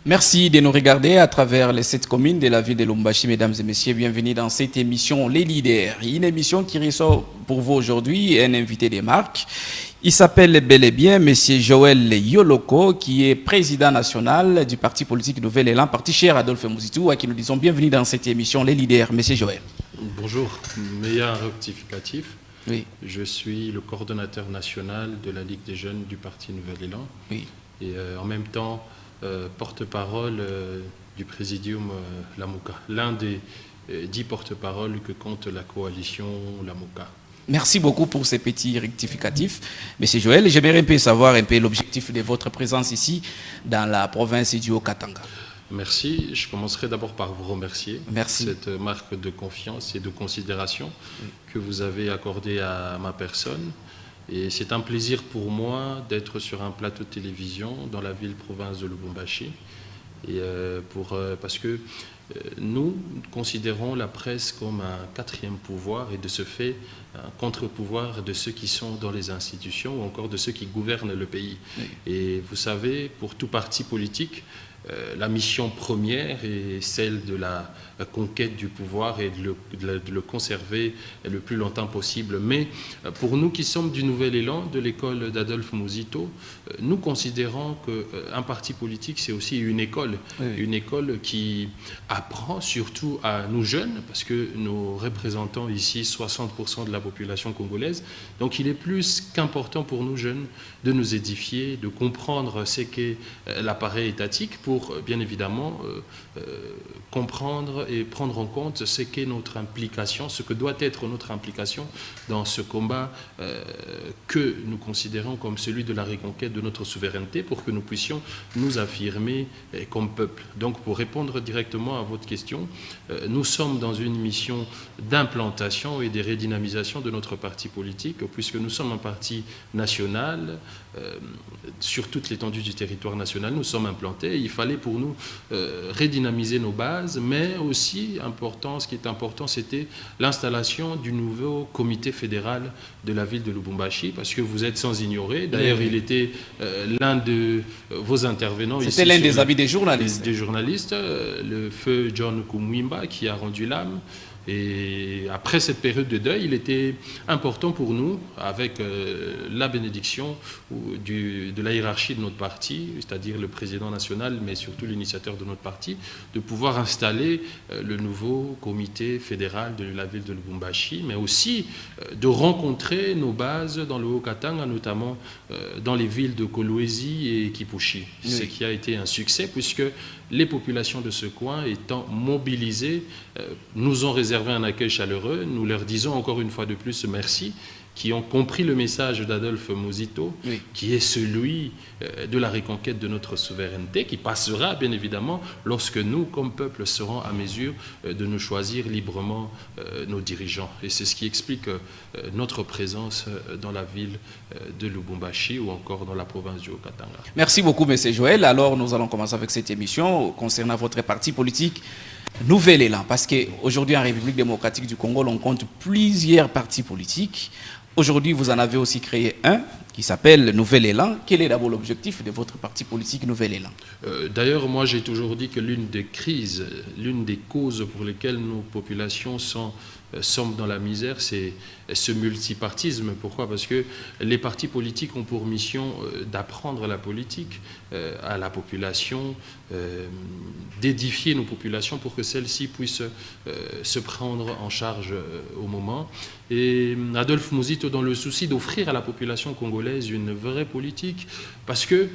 Merci de nous regarder à travers les 7 communes de la ville de Lubumbashi. Mesdames et messieurs, bienvenue dans cette émission Les Leaders. Une émission qui ressort pour vous aujourd'hui un invité de marque. Il s'appelle bel et bien M. Joël Yoloko, qui est président national du parti politique Nouvel Élan, parti cher Adolphe Muzitu, à qui nous disons bienvenue dans cette émission Les Leaders. M. Joël. Bonjour, meilleur rectificatif. Oui. Je suis le coordonnateur national de la Ligue des jeunes du parti Nouvel Élan. Oui. Et en même temps, porte-parole du Présidium Lamouka, l'un des 10 porte-paroles que compte la coalition Lamouka. Merci beaucoup pour ces petits rectificatifs. Monsieur Joël, j'aimerais un peu savoir l'objectif de votre présence ici dans la province du Haut-Katanga. Merci. Je commencerai d'abord par vous remercier. Merci. Cette marque de confiance et de considération que vous avez accordée à ma personne. Et c'est un plaisir pour moi d'être sur un plateau de télévision dans la ville-province de Lubumbashi. Et parce que nous considérons la presse comme un quatrième pouvoir et de ce fait un contre-pouvoir de ceux qui sont dans les institutions ou encore de ceux qui gouvernent le pays. Oui. Et vous savez, pour tout parti politique, la mission première est celle de la conquête du pouvoir et de le conserver le plus longtemps possible. Mais pour nous qui sommes du Nouvel Élan, de l'école d'Adolphe Muzitu, nous considérons qu'un parti politique, c'est aussi une école. Oui. Une école qui apprend surtout à nous jeunes, parce que nous représentons ici 60% de la population congolaise. Donc il est plus qu'important pour nous jeunes de nous édifier, de comprendre ce qu'est l'appareil étatique pour bien évidemment comprendre et prendre en compte ce qu'est notre implication, ce que doit être notre implication dans ce combat que nous considérons comme celui de la reconquête de notre souveraineté pour que nous puissions nous affirmer comme peuple. Donc pour répondre directement à votre question, nous sommes dans une mission d'implantation et de redynamisation de notre parti politique puisque nous sommes un parti national sur toute l'étendue du territoire national, nous sommes implantés. Il fallait pour nous redynamiser nos bases, mais aussi ce qui est important, c'était l'installation du nouveau comité fédéral de la ville de Lubumbashi, parce que vous êtes sans ignorer. D'ailleurs, il était l'un de vos intervenants. C'était l'un des avis des journalistes. Des journalistes, le feu John Kumwimba, qui a rendu l'âme. Et après cette période de deuil, il était important pour nous, avec la bénédiction de la hiérarchie de notre parti, c'est-à-dire le président national, mais surtout l'initiateur de notre parti, de pouvoir installer le nouveau comité fédéral de la ville de Lubumbashi, mais aussi de rencontrer nos bases dans le Haut-Katanga, notamment dans les villes de Kolwezi et Kipushi, oui. Ce qui a été un succès, puisque les populations de ce coin étant mobilisées, nous ont réservé un accueil chaleureux. Nous leur disons encore une fois de plus merci, qui ont compris le message d'Adolphe Muzitu, oui. Qui est celui de la reconquête de notre souveraineté, qui passera bien évidemment lorsque nous, comme peuple, serons à mesure de nous choisir librement nos dirigeants. Et c'est ce qui explique notre présence dans la ville de Lubumbashi ou encore dans la province du Haut-Katanga. Merci beaucoup, M. Joël. Alors, nous allons commencer avec cette émission concernant votre parti politique Nouvel Élan, parce qu'aujourd'hui, en République démocratique du Congo, on compte plusieurs partis politiques. Aujourd'hui, vous en avez aussi créé un qui s'appelle Nouvel Élan. Quel est d'abord l'objectif de votre parti politique Nouvel Élan? D'ailleurs, moi, j'ai toujours dit que l'une des crises, l'une des causes pour lesquelles nos populations sommes dans la misère, c'est ce multipartisme. Pourquoi? Parce que les partis politiques ont pour mission d'apprendre la politique à la population, d'édifier nos populations pour que celles-ci puissent se prendre en charge au moment. Et Adolphe Muzitu, dans le souci d'offrir à la population congolaise une vraie politique, parce que,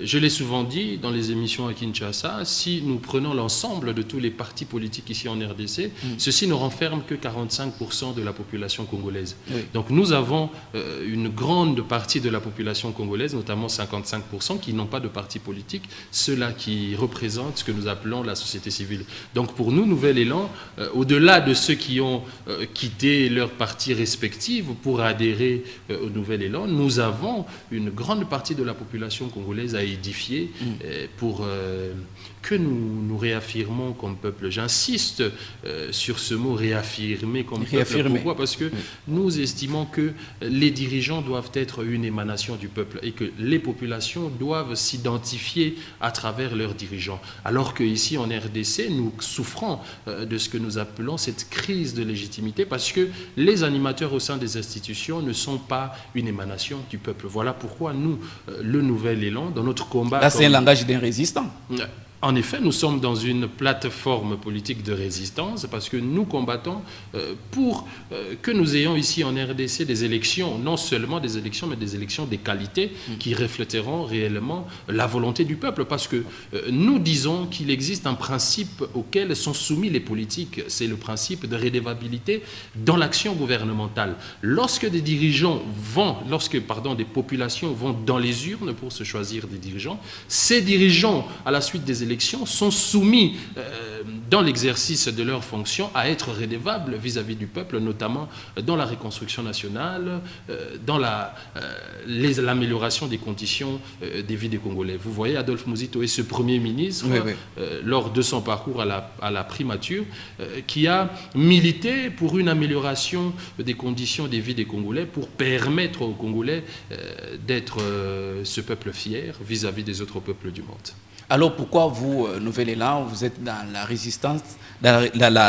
je l'ai souvent dit dans les émissions à Kinshasa, si nous prenons l'ensemble de tous les partis politiques ici en RDC, ceci ne renferme que 45% de la population congolaise. Oui. Donc nous avons une grande partie de la population congolaise, notamment 55%, qui n'ont pas de parti politique, ceux-là qui représentent ce que nous appelons la société civile. Donc pour nous, Nouvel Élan, au-delà de ceux qui ont quitté leur parti respectif pour adhérer au Nouvel Élan, nous avons une grande partie de la population congolaise à édifier pour que nous réaffirmons comme peuple. J'insiste sur ce mot réaffirmer comme peuple. Pourquoi? Parce que nous estimons que les dirigeants doivent être une émanation du peuple et que les populations doivent s'identifier à travers leurs dirigeants. Alors qu'ici en RDC, nous souffrons de ce que nous appelons cette crise de légitimité parce que les animateurs au sein des institutions ne sont pas une émanation du peuple. Voilà pourquoi nous, le Nouvel Élan, dans notre combat... Là, c'est un langage d'un résistant. En effet, nous sommes dans une plateforme politique de résistance parce que nous combattons pour que nous ayons ici en RDC des élections, non seulement des élections, mais des élections de qualité qui reflèteront réellement la volonté du peuple. Parce que nous disons qu'il existe un principe auquel sont soumis les politiques, c'est le principe de redevabilité dans l'action gouvernementale. Lorsque des dirigeants vont, des populations vont dans les urnes pour se choisir des dirigeants, ces dirigeants, à la suite des élections, sont soumis dans l'exercice de leurs fonctions à être redevables vis-à-vis du peuple, notamment dans la reconstruction nationale, dans l'amélioration des conditions de vie des Congolais. Vous voyez, Adolphe Muzito est ce Premier ministre, lors de son parcours à la primature, qui a milité pour une amélioration des conditions de vie des Congolais pour permettre aux Congolais d'être ce peuple fier vis-à-vis des autres peuples du monde. Alors pourquoi vous, Nouvel Élan, vous êtes dans la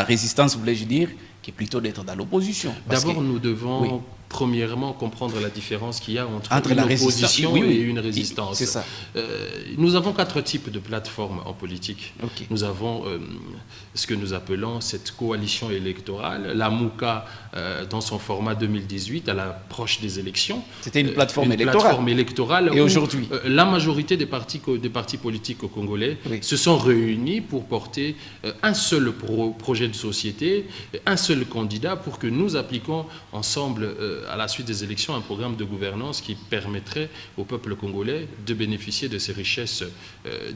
résistance, voulais-je dire, qui est plutôt d'être dans l'opposition? D'abord, nous devons premièrement comprendre la différence qu'il y a entre une opposition et une résistance. C'est ça. Nous avons 4 types de plateformes en politique. Nous avons ce que nous appelons cette coalition électorale, la MOUCA dans son format 2018 à l'approche des élections. C'était une plateforme électorale. Et aujourd'hui, la majorité des partis politiques congolais se sont réunis pour porter un seul projet de société, un seul candidat pour que nous appliquions ensemble à la suite des élections un programme de gouvernance qui permettrait au peuple congolais de bénéficier de ces richesses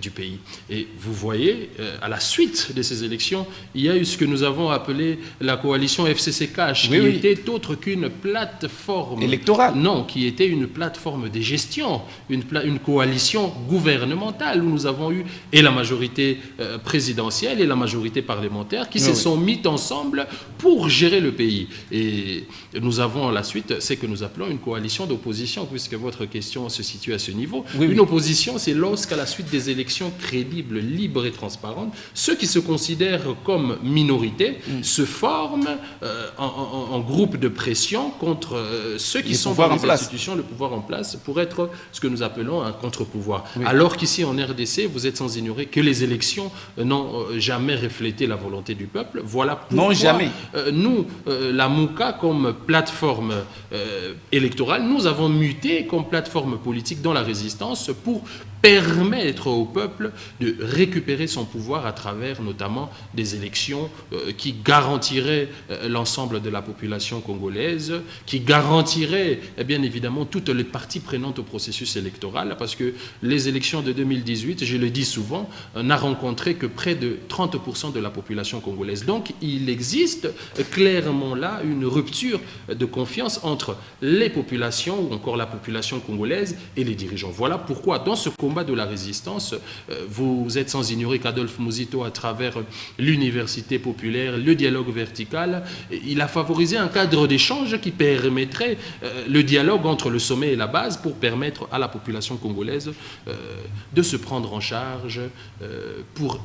du pays. Et vous voyez, à la suite de ces élections, il y a eu ce que nous avons appelé la coalition FCC-CACH, qui était autre qu'une plateforme électorale. Non, qui était une plateforme de gestion, une coalition gouvernementale où nous avons eu et la majorité présidentielle et la majorité parlementaire qui se sont mis ensemble pour gérer le pays. Et nous avons à la suite ce que nous appelons une coalition d'opposition, puisque votre question se situe à ce niveau. Une opposition, c'est lorsqu'à la suite des élections crédibles, libres et transparentes, ceux qui se considèrent comme minorité se forment en groupe de pression contre ceux qui sont dans les institutions, le pouvoir en place, pour être ce que nous appelons un contre-pouvoir. Alors qu'ici en RDC, vous êtes sans ignorer que les élections n'ont jamais reflété la volonté du peuple. Voilà pourquoi nous, la MOUCA, comme plateforme électorale, nous avons muté comme plateforme politique dans la résistance pour permettre au peuple de récupérer son pouvoir à travers notamment des élections qui garantiraient l'ensemble de la population congolaise, qui garantiraient bien évidemment toutes les parties prenantes au processus électoral, parce que les élections de 2018, je le dis souvent, n'a rencontré que près de 30% de la population congolaise. Donc il existe clairement là une rupture de confiance entre les populations, ou encore la population congolaise, et les dirigeants. Voilà pourquoi dans ce combat de la résistance, vous êtes sans ignorer qu'Adolphe Muzito, à travers l'université populaire, le dialogue vertical, il a favorisé un cadre d'échange qui permettrait le dialogue entre le sommet et la base pour permettre à la population congolaise de se prendre en charge pour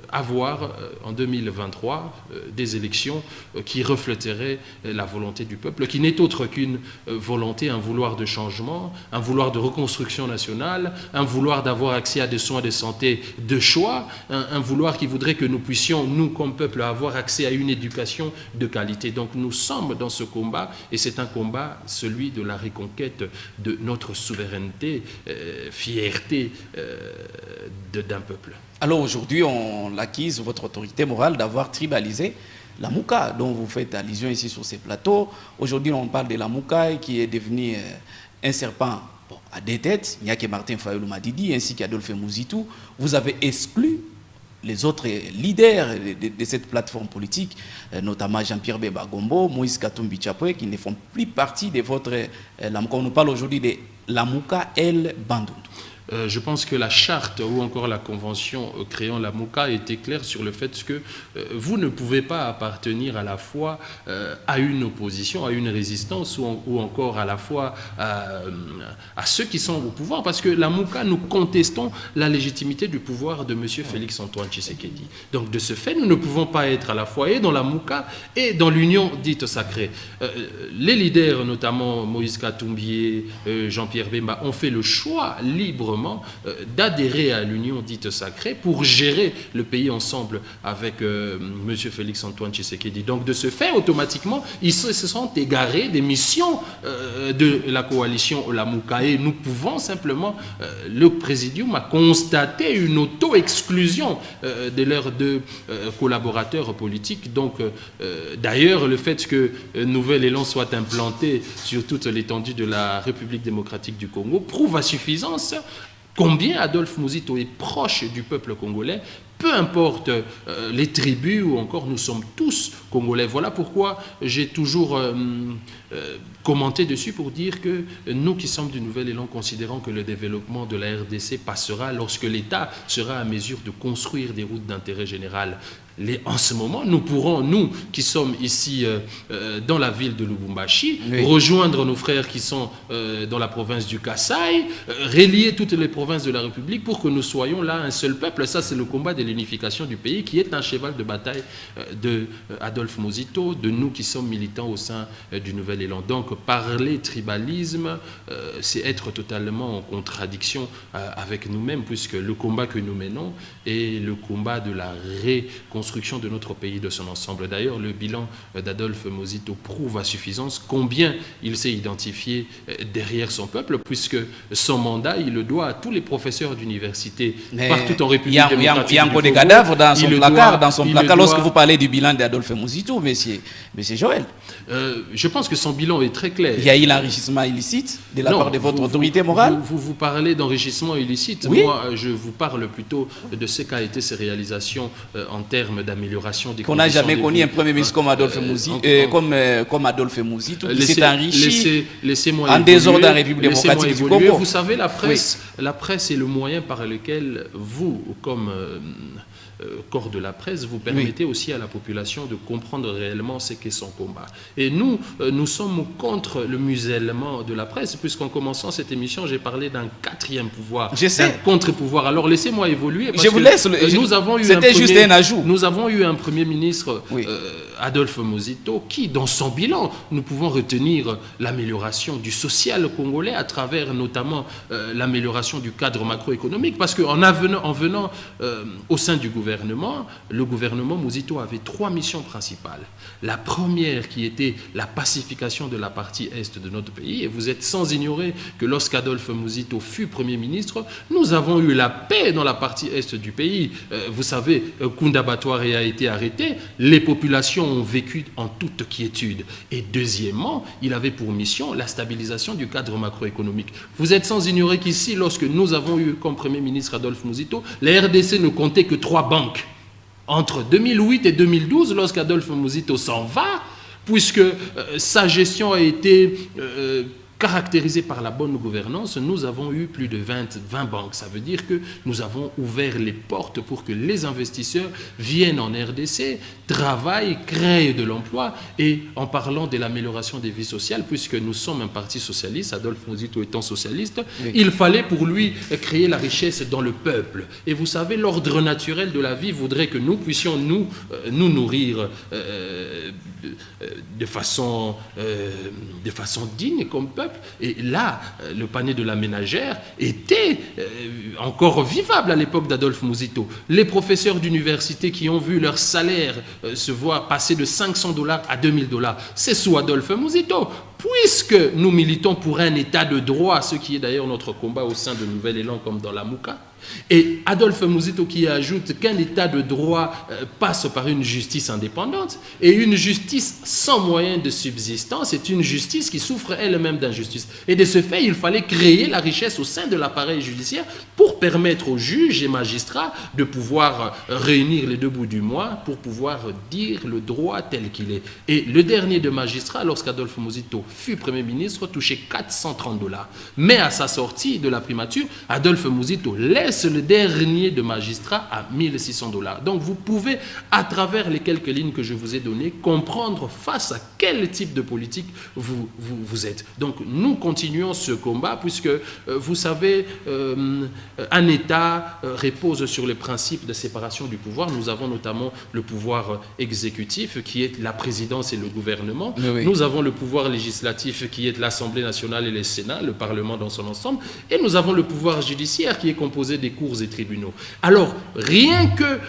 avoir en 2023 des élections qui reflèteraient la volonté du peuple, qui n'est autre qu'une volonté, un vouloir de changement, un vouloir de reconstruction nationale, un vouloir d'avoir accès à des soins de santé de choix, un vouloir qui voudrait que nous puissions, nous comme peuple, avoir accès à une éducation de qualité. Donc nous sommes dans ce combat, et c'est un combat, celui de la reconquête de notre souveraineté, fierté d'un peuple. Alors aujourd'hui, on acquise votre autorité morale d'avoir tribalisé la MOUCA, dont vous faites allusion ici sur ces plateaux. Aujourd'hui, on parle de la MOUCA qui est devenue un serpent à 2 têtes. Il n'y a que Martin Fayulu Madidi ainsi qu'Adolphe Muzito. Vous avez exclu les autres leaders de cette plateforme politique, notamment Jean-Pierre Bemba Gombo, Moïse Katumbi Tchapoué, qui ne font plus partie de votre... On nous parle aujourd'hui de la MOUCA El Bandundu. Je pense que la charte ou encore la convention créant la MOCA était claire sur le fait que vous ne pouvez pas appartenir à la fois à une opposition, à une résistance ou encore à la fois à ceux qui sont au pouvoir, parce que la MOCA, nous contestons la légitimité du pouvoir de M. Félix Antoine Tshisekedi. Donc de ce fait, nous ne pouvons pas être à la fois et dans la MOCA et dans l'union dite sacrée. Les leaders, notamment Moïse Katumbi, Jean-Pierre Bemba, ont fait le choix librement d'adhérer à l'union dite sacrée pour gérer le pays ensemble avec M. Félix Antoine Tshisekedi. Donc de ce fait, automatiquement, ils se sont égarés des missions de la coalition la MOCA. Et nous pouvons simplement, le Présidium a constaté une auto-exclusion de leurs deux collaborateurs politiques. Donc d'ailleurs, le fait que Nouvel Élan soit implanté sur toute l'étendue de la République démocratique du Congo prouve à suffisance combien Adolphe Muzito est proche du peuple congolais, peu importe les tribus ou encore nous sommes tous congolais. Voilà pourquoi j'ai toujours commenté dessus pour dire que nous qui sommes du Nouvel Élan considérons que le développement de la RDC passera lorsque l'État sera à mesure de construire des routes d'intérêt général. En ce moment, nous pourrons, nous qui sommes ici dans la ville de Lubumbashi, rejoindre nos frères qui sont dans la province du Kasaï, relier toutes les provinces de la République pour que nous soyons là un seul peuple. Ça, c'est le combat de l'unification du pays qui est un cheval de bataille de Adolphe Muzito, de nous qui sommes militants au sein du Nouvel Élan. Donc, parler tribalisme, c'est être totalement en contradiction avec nous-mêmes, puisque le combat que nous menons est le combat de la reconstruction de notre pays de son ensemble. D'ailleurs, le bilan d'Adolphe Muzito prouve à suffisance combien il s'est identifié derrière son peuple, puisque son mandat, il le doit à tous les professeurs d'université partout en République démocratique. Il y a encore des cadavres dans son placard, lorsque vous parlez du bilan d'Adolphe Muzito, monsieur Joël. Je pense que son bilan est très clair. Il y a eu l'enrichissement illicite de la part de votre autorité morale. Vous parlez d'enrichissement illicite. Oui. Moi, je vous parle plutôt de ce qu'a été ses réalisations en termes d'amélioration des conditions. Qu'on n'a jamais connu un Premier ministre comme Adolphe Muzito, qui s'est enrichi en désordre en République démocratique du Congo. Vous savez, la presse est le moyen par lequel vous, comme corps de la presse, vous permettez aussi à la population de comprendre réellement ce qu'est son combat. Et nous sommes contre le musellement de la presse, puisqu'en commençant cette émission, j'ai parlé d'un quatrième pouvoir, d'un contre-pouvoir. Alors laissez-moi évoluer. Parce je vous laisse. C'était juste un ajout. Nous avons eu un Premier ministre, Adolphe Muzito, qui, dans son bilan, nous pouvons retenir l'amélioration du social congolais à travers notamment l'amélioration du cadre macroéconomique, parce qu'en venant au sein du gouvernement, le gouvernement Muzito avait 3 missions principales. La première qui était la pacification de la partie est de notre pays, et vous êtes sans ignorer que lorsqu'Adolphe Muzito fut Premier ministre, nous avons eu la paix dans la partie est du pays. Vous savez, Kunda Batware a été arrêté, les populations ont vécu en toute quiétude. Et deuxièmement, il avait pour mission la stabilisation du cadre macroéconomique. Vous êtes sans ignorer qu'ici, lorsque nous avons eu comme Premier ministre Adolphe Muzito, la RDC ne comptait que 3 banques. Entre 2008 et 2012, lorsqu'Adolphe Muzito s'en va, puisque sa gestion a été caractérisée par la bonne gouvernance, nous avons eu plus de 20 banques. Ça veut dire que nous avons ouvert les portes pour que les investisseurs viennent en RDC, travaillent, créent de l'emploi. Et en parlant de l'amélioration des vies sociales, puisque nous sommes un parti socialiste, Adolphe Muzito étant socialiste, il fallait pour lui créer la richesse dans le peuple. Et vous savez, l'ordre naturel de la vie voudrait que nous puissions nous nourrir de façon digne comme peuple. Et là, le panier de la ménagère était encore vivable à l'époque d'Adolphe Muzito. Les professeurs d'université qui ont vu leur salaire se voir passer de $500 à $2000, c'est sous Adolphe Muzito. Puisque nous militons pour un état de droit, ce qui est d'ailleurs notre combat au sein de Nouvel Élan comme dans la MOCA, Et Adolphe Muzito qui ajoute qu'un état de droit passe par une justice indépendante, et une justice sans moyen de subsistance est une justice qui souffre elle-même d'injustice. Et de ce fait, il fallait créer la richesse au sein de l'appareil judiciaire pour permettre aux juges et magistrats de pouvoir réunir les deux bouts du mois pour pouvoir dire le droit tel qu'il est. Et le dernier de magistrats, lorsqu'Adolphe Muzito fut Premier ministre, touchait 430 $. Mais à sa sortie de la primature, Adolphe Muzito laisse le dernier de magistrat à 1600 $. Donc vous pouvez, à travers les quelques lignes que je vous ai données, comprendre face à quel type de politique vous êtes. Donc nous continuons ce combat puisque, vous savez, un État repose sur le principe de séparation du pouvoir. Nous avons notamment le pouvoir exécutif qui est la présidence et le gouvernement. Oui. Nous avons le pouvoir législatif qui est l'Assemblée nationale et le Sénat, le Parlement dans son ensemble. Et nous avons le pouvoir judiciaire qui est composé des cours et tribunaux. Alors, rien que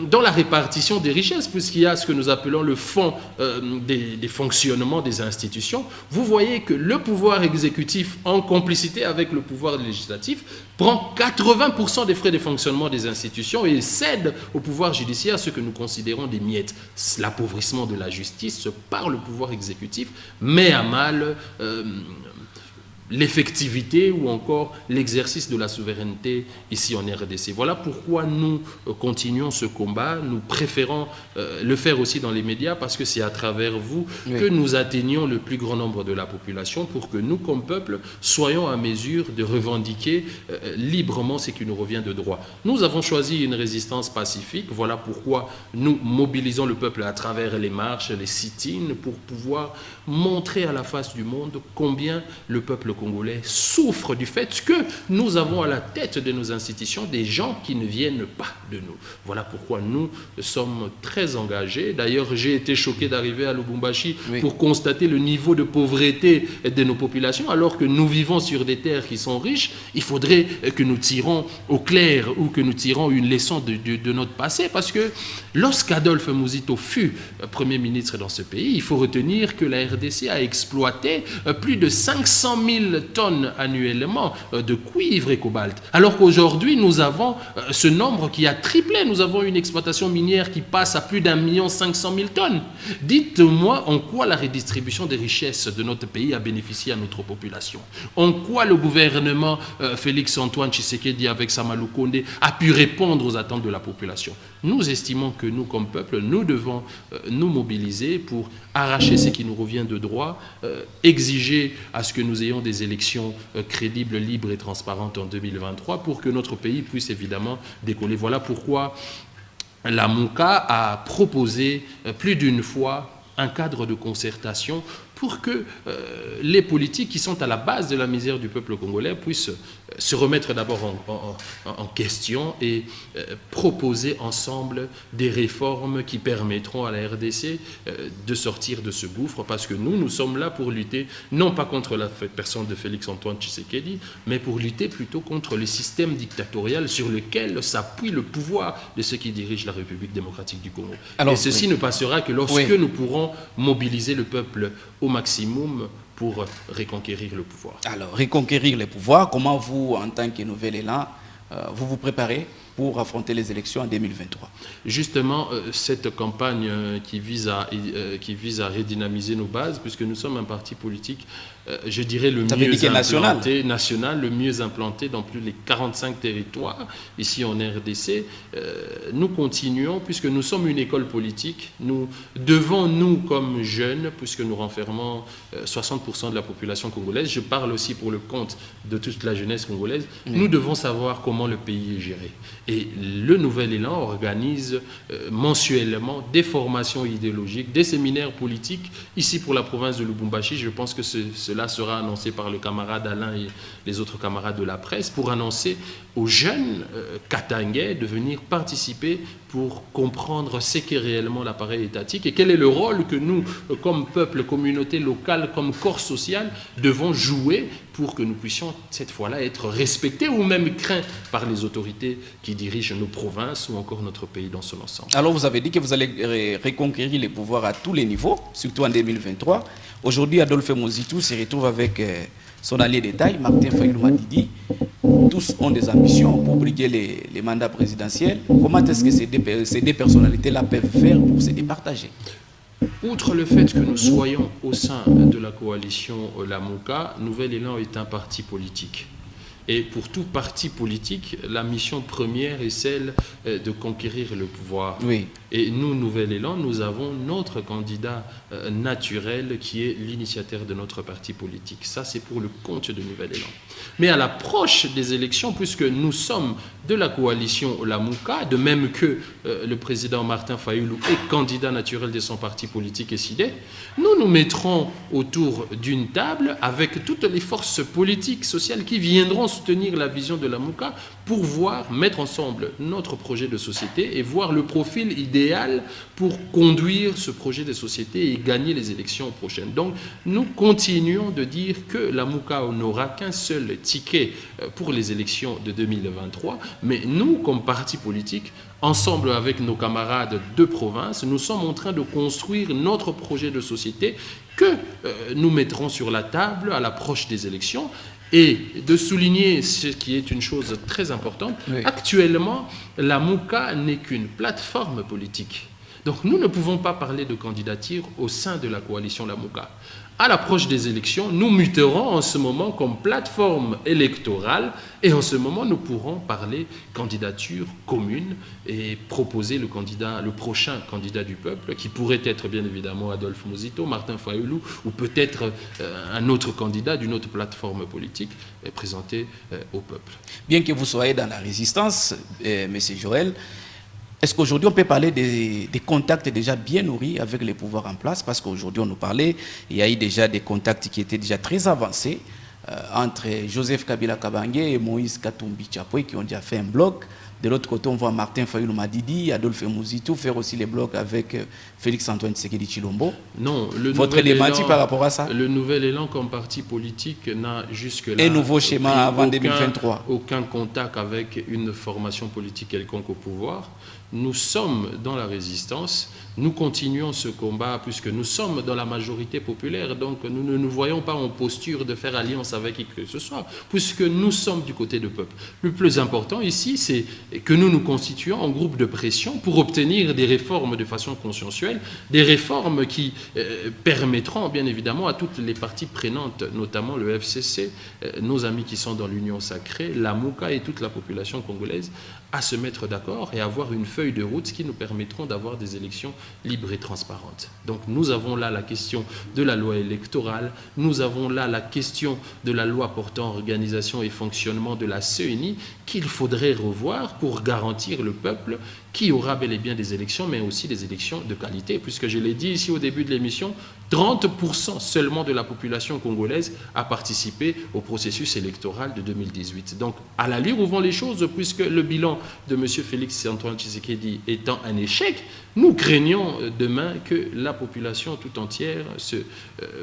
dans la répartition des richesses, puisqu'il y a ce que nous appelons le fond des fonctionnements des institutions, vous voyez que le pouvoir exécutif, en complicité avec le pouvoir législatif, prend 80% des frais de fonctionnement des institutions et cède au pouvoir judiciaire ce que nous considérons des miettes. L'appauvrissement de la justice par le pouvoir exécutif met à mal l'effectivité ou encore l'exercice de la souveraineté ici en RDC. Voilà pourquoi nous continuons ce combat. Nous préférons le faire aussi dans les médias parce que c'est à travers vous que nous atteignons le plus grand nombre de la population pour que nous, comme peuple, soyons à mesure de revendiquer librement ce qui nous revient de droit. Nous avons choisi une résistance pacifique. Voilà pourquoi nous mobilisons le peuple à travers les marches, les sit-ins pour pouvoir montrer à la face du monde combien le peuple congolais souffre du fait que nous avons à la tête de nos institutions des gens qui ne viennent pas de nous. Voilà pourquoi nous sommes très engagés. D'ailleurs, j'ai été choqué d'arriver à Lubumbashi pour constater le niveau de pauvreté de nos populations, alors que nous vivons sur des terres qui sont riches. Il faudrait que nous tirons au clair ou que nous tirons une leçon de notre passé, parce que lorsqu'Adolphe Muzito fut Premier ministre dans ce pays, il faut retenir que la RDC a exploité plus de 500 000 tonnes annuellement de cuivre et cobalt. Alors qu'aujourd'hui, nous avons ce nombre qui a triplé. Nous avons une exploitation minière qui passe à plus d'1 500 000 tonnes. Dites-moi en quoi la redistribution des richesses de notre pays a bénéficié à notre population. En quoi le gouvernement Félix-Antoine Tshisekedi avec Samalou Kondé a pu répondre aux attentes de la population. Nous estimons que nous, comme peuple, nous devons nous mobiliser pour arracher ce qui nous revient de droit, exiger à ce que nous ayons des élections crédibles, libres et transparentes en 2023 pour que notre pays puisse évidemment décoller. Voilà pourquoi la MOUCA a proposé plus d'une fois un cadre de concertation pour que les politiques qui sont à la base de la misère du peuple congolais puissent se remettre d'abord en question et proposer ensemble des réformes qui permettront à la RDC de sortir de ce gouffre, parce que nous sommes là pour lutter, non pas contre la personne de Félix-Antoine Tshisekedi, mais pour lutter plutôt contre le système dictatorial sur lequel s'appuie le pouvoir de ceux qui dirigent la République démocratique du Congo. Alors, et ceci ne passera que lorsque nous pourrons mobiliser le peuple au maximum pour reconquérir le pouvoir. Alors, reconquérir le pouvoir, comment vous, en tant que nouvel élan, vous vous préparez pour affronter les élections en 2023? Justement, cette campagne qui vise à redynamiser nos bases, puisque nous sommes un parti politique, je dirais le mieux implanté, national, le mieux implanté dans plus de 45 territoires, ici en RDC. Nous continuons, puisque nous sommes une école politique, nous devons, nous, comme jeunes, puisque nous renfermons 60% de la population congolaise, je parle aussi pour le compte de toute la jeunesse congolaise, nous devons savoir comment le pays est géré. Et le Nouvel Élan organise mensuellement des formations idéologiques, des séminaires politiques, ici pour la province de Lubumbashi. Je pense que cela sera annoncé par le camarade Alain et les autres camarades de la presse, pour annoncer aux jeunes Katangais de venir participer pour comprendre ce qu'est réellement l'appareil étatique et quel est le rôle que nous, comme peuple, communauté locale, comme corps social, devons jouer pour que nous puissions cette fois-là être respectés ou même craints par les autorités qui dirigent nos provinces ou encore notre pays dans son ensemble. Alors vous avez dit que vous allez reconquérir les pouvoirs à tous les niveaux, surtout en 2023. Aujourd'hui, Adolphe Mozitou se retrouve avec son allié de taille, Martin Fayulu Madidi. Tous ont des ambitions pour briguer les mandats présidentiels. Comment est-ce que ces deux personnalités-là peuvent faire pour se départager? Outre le fait que nous soyons au sein de la coalition Lamouka, Nouvel Élan est un parti politique. Et pour tout parti politique, la mission première est celle de conquérir le pouvoir. Oui. Et nous, Nouvel Élan, nous avons notre candidat naturel qui est l'initiateur de notre parti politique. Ça, c'est pour le compte de Nouvel Élan. Mais à l'approche des élections, puisque nous sommes de la coalition Lamouka, de même que le président Martin Fayulu est candidat naturel de son parti politique et SIDE, nous nous mettrons autour d'une table avec toutes les forces politiques, sociales qui viendront soutenir la vision de Lamouka pour mettre ensemble notre projet de société et voir le profil idéal pour conduire ce projet de société et gagner les élections prochaines. Donc, nous continuons de dire que Lamouka n'aura qu'un seul ticket pour les élections de 2023, mais nous, comme parti politique, ensemble avec nos camarades de province, nous sommes en train de construire notre projet de société que nous mettrons sur la table à l'approche des élections. Et de souligner ce qui est une chose très importante, oui. Actuellement, la Mouka n'est qu'une plateforme politique. Donc nous ne pouvons pas parler de candidature au sein de la coalition La Mouka. À l'approche des élections, nous muterons en ce moment comme plateforme électorale et en ce moment, nous pourrons parler candidature commune et proposer le prochain candidat du peuple qui pourrait être bien évidemment Adolphe Mozitou, Martin Fayulu ou peut-être un autre candidat d'une autre plateforme politique présenté au peuple. Bien que vous soyez dans la résistance, M. Joël, est-ce qu'aujourd'hui on peut parler des contacts déjà bien nourris avec les pouvoirs en place? Parce qu'aujourd'hui on nous parlait, il y a eu déjà des contacts qui étaient déjà très avancés entre Joseph Kabila Kabange et Moïse Katumbi Tchapoué qui ont déjà fait un bloc. De l'autre côté, on voit Martin Fayulu Madidi, Adolphe Mozitou faire aussi les blocs avec Félix-Antoine Tshisekedi Tshilombo. Non, votre démenti par rapport à ça? Le Nouvel Élan comme parti politique n'a jusque-là un nouveau schéma avant 2023. Aucun contact avec une formation politique quelconque au pouvoir. Nous sommes dans la résistance, nous continuons ce combat puisque nous sommes dans la majorité populaire, donc nous ne nous voyons pas en posture de faire alliance avec qui que ce soit, puisque nous sommes du côté du peuple. Le plus important ici, c'est que nous nous constituons en groupe de pression pour obtenir des réformes de façon consensuelle, des réformes qui permettront bien évidemment à toutes les parties prenantes, notamment le FCC, nos amis qui sont dans l'Union sacrée, la Mouka et toute la population congolaise, à se mettre d'accord et avoir une feuille de route qui nous permettront d'avoir des élections libres et transparentes. Donc nous avons là la question de la loi électorale, nous avons là la question de la loi portant organisation et fonctionnement de la CENI qu'il faudrait revoir pour garantir le peuple qui aura bel et bien des élections, mais aussi des élections de qualité, puisque je l'ai dit ici au début de l'émission, 30% seulement de la population congolaise a participé au processus électoral de 2018. Donc, à l'allure où vont les choses, puisque le bilan de M. Félix-Antoine Tshisekedi étant un échec, nous craignons demain que la population tout entière se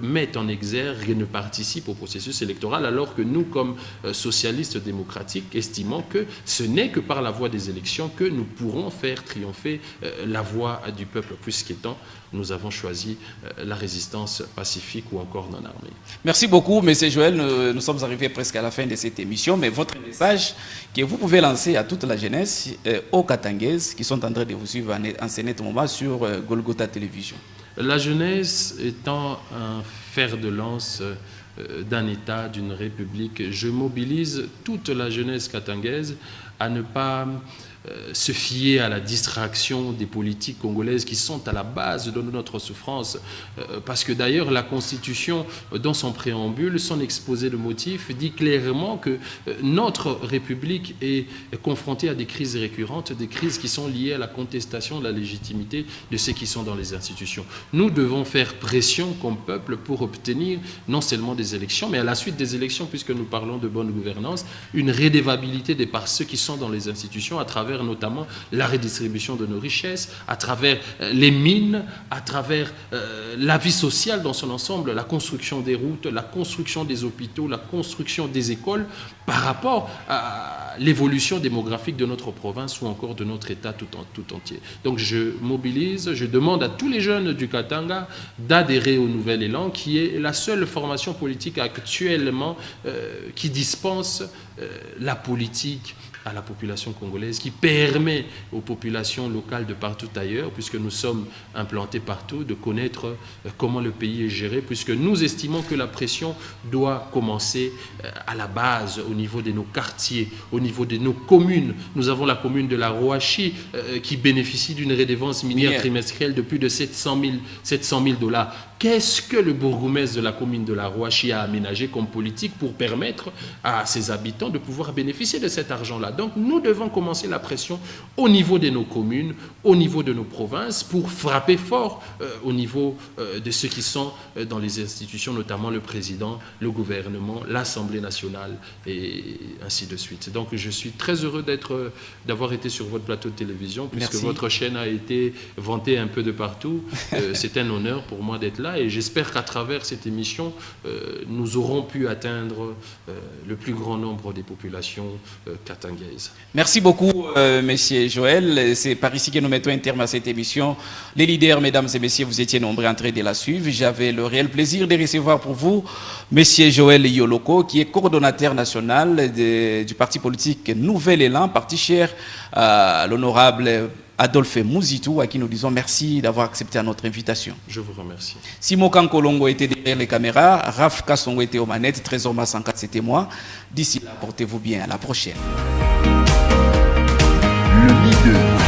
mette en exergue et ne participe au processus électoral, alors que nous, comme socialistes démocratiques, estimons que ce n'est que par la voie des élections que nous pourrons faire triompher la voix du peuple, puisqu'étant nous avons choisi la résistance pacifique ou encore non armée. Merci beaucoup, M. Joël. Nous sommes arrivés presque à la fin de cette émission, mais votre message que vous pouvez lancer à toute la jeunesse, aux Katangaises qui sont en train de vous suivre en ce moment sur Golgotha Télévision. La jeunesse étant un fer de lance d'un État, d'une République, je mobilise toute la jeunesse katangaise à ne pas se fier à la distraction des politiques congolaises qui sont à la base de notre souffrance. Parce que d'ailleurs, la Constitution, dans son préambule, son exposé de motifs, dit clairement que notre République est confrontée à des crises récurrentes, des crises qui sont liées à la contestation de la légitimité de ceux qui sont dans les institutions. Nous devons faire pression comme peuple pour obtenir non seulement des élections, mais à la suite des élections, puisque nous parlons de bonne gouvernance, une redevabilité de par ceux qui sont dans les institutions à travers travers notamment la redistribution de nos richesses, à travers les mines, à travers la vie sociale dans son ensemble, la construction des routes, la construction des hôpitaux, la construction des écoles, par rapport à l'évolution démographique de notre province ou encore de notre État tout entier. Donc je mobilise, je demande à tous les jeunes du Katanga d'adhérer au Nouvel Élan, qui est la seule formation politique actuellement qui dispense la politique à la population congolaise, qui permet aux populations locales de partout ailleurs, puisque nous sommes implantés partout, de connaître comment le pays est géré, puisque nous estimons que la pression doit commencer à la base, au niveau de nos quartiers, au niveau de nos communes. Nous avons la commune de la Rouachi qui bénéficie d'une redevance minière trimestrielle de plus de 700 000 $. Qu'est-ce que le bourgmestre de la commune de la Rouachi a aménagé comme politique pour permettre à ses habitants de pouvoir bénéficier de cet argent-là? Donc nous devons commencer la pression au niveau de nos communes, au niveau de nos provinces, pour frapper fort au niveau de ceux qui sont dans les institutions, notamment le président, le gouvernement, l'Assemblée nationale et ainsi de suite. Donc je suis très heureux d'avoir été sur votre plateau de télévision, puisque Merci. votre chaîne a été vantée un peu de partout. C'est un honneur pour moi d'être là et j'espère qu'à travers cette émission, nous aurons pu atteindre le plus grand nombre des populations katangaises. Merci beaucoup, Monsieur Joël. C'est par ici que nous mettons un terme à cette émission. Les leaders, mesdames et messieurs, vous étiez nombreux en train de la suivre. J'avais le réel plaisir de recevoir pour vous Monsieur Joël Yoloko, qui est coordonnateur national du parti politique Nouvel Élan, parti cher à l'honorable Adolphe Mouzitou, à qui nous disons merci d'avoir accepté notre invitation. Je vous remercie. Simon Kankolongo était derrière les caméras, Raph Kassongo était aux manettes, Trésor Massankat c'était moi. D'ici là, portez-vous bien, à la prochaine. Le leader.